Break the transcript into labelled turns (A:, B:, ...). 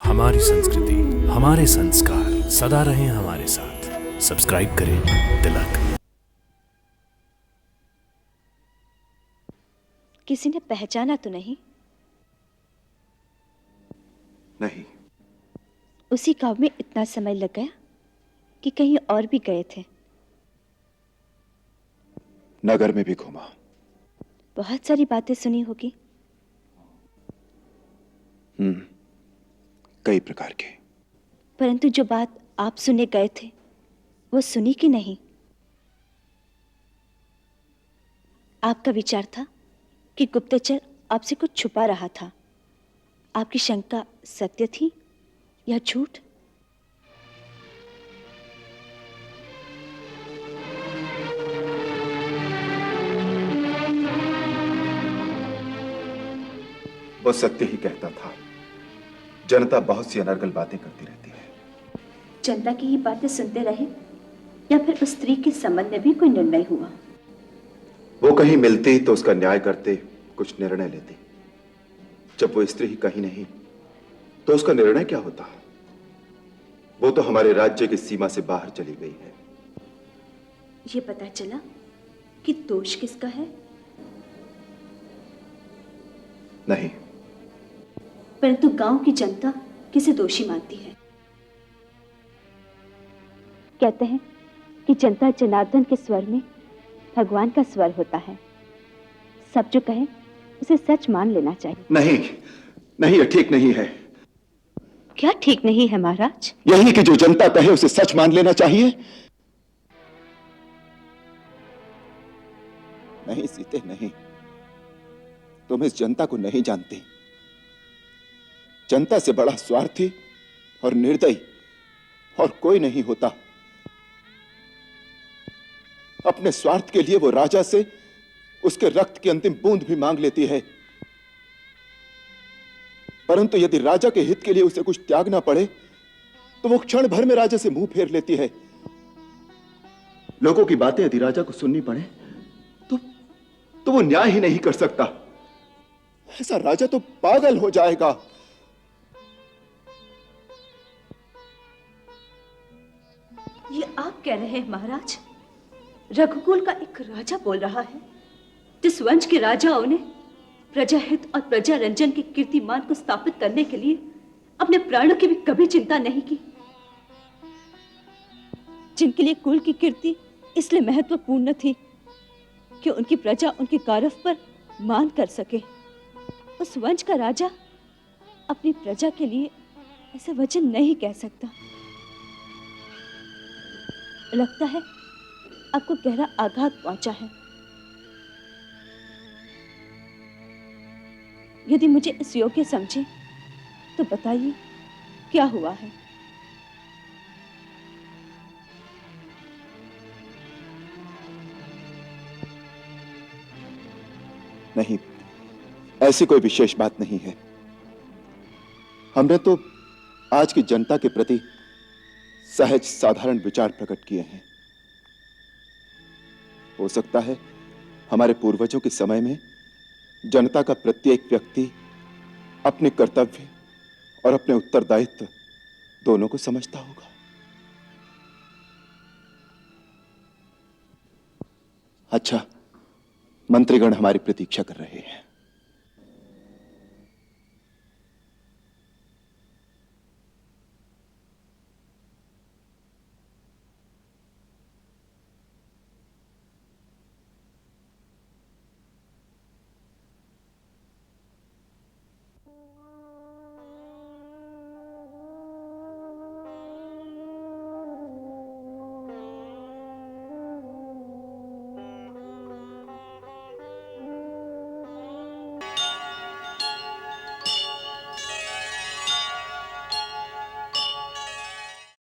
A: हमारी संस्कृति, हमारे संस्कार सदा रहें हमारे साथ। सब्सक्राइब करें तिलक।
B: किसी ने पहचाना तो नहीं?
C: नहीं।
B: उसी गांव में इतना समय लग गया कि कहीं और भी गए थे?
C: नगर में भी घूमा।
B: बहुत सारी बातें सुनी होगी।
C: कई प्रकार के।
B: परंतु जो बात आप सुनने गए थे वो सुनी कि नहीं? आपका विचार था कि गुप्तचर आपसे कुछ छुपा रहा था। आपकी शंका सत्य थी या झूठ?
C: वो सत्य ही कहता था। जनता बहुत सी अनर्गल बातें करती रहती है।
B: जनता की ही बातें सुनते रहे या फिर उस स्त्री के संबंध में भी कोई निर्णय हुआ?
C: वो कहीं मिलती तो उसका न्याय करते, कुछ निर्णय लेती। जब वो स्त्री ही कहीं नहीं तो उसका निर्णय क्या होता? वो तो हमारे राज्य की सीमा से बाहर चली गई है।
B: ये पता चला कि दोष किसका है?
C: नहीं।
B: परंतु गांव की जनता किसे दोषी मानती है? कहते हैं कि जनता जनार्दन के स्वर में भगवान का स्वर होता है। सब जो कहें उसे सच मान लेना चाहिए।
C: नहीं नहीं, ये ठीक नहीं है।
B: क्या ठीक नहीं है महाराज?
C: यही कि जो जनता कहे उसे सच मान लेना चाहिए। नहीं सीते, नहीं। तुम इस जनता को नहीं जानते। जनता से बड़ा स्वार्थी और निर्दयी और कोई नहीं होता। अपने स्वार्थ के लिए वो राजा से उसके रक्त की अंतिम बूंद भी मांग लेती है। परंतु यदि राजा के हित के लिए उसे कुछ त्यागना पड़े तो वो क्षण भर में राजा से मुंह फेर लेती है। लोगों की बातें यदि राजा को सुननी पड़े तो वो न्याय ही नहीं कर सकता। ऐसा राजा तो पागल हो जाएगा।
B: ये आप कह रहे हैं महाराज? रघुकुल का एक राजा बोल रहा है जिस वंश के राजाओं ने प्रजाहित और प्रजा रंजन के कीर्तिमान को स्थापित करने के लिए अपने प्राणों की भी कभी चिंता नहीं की, जिनके लिए कुल की कीर्ति इसलिए महत्वपूर्ण थी कि उनकी प्रजा उनके गौरव पर मान कर सके। उस वंश का राजा अपनी प्रजा के लिए ऐसा वचन नहीं कह सकता। लगता है आपको गहरा आघात पहुंचा है। यदि मुझे इस योग्य समझे तो बताइए क्या हुआ है?
C: नहीं, ऐसी कोई विशेष बात नहीं है। हमने तो आज की जनता के प्रति सहज साधारण विचार प्रकट किए हैं। हो सकता है हमारे पूर्वजों के समय में जनता का प्रत्येक व्यक्ति अपने कर्तव्य और अपने उत्तरदायित्व दोनों को समझता होगा। अच्छा, मंत्रीगण हमारी प्रतीक्षा कर रहे हैं।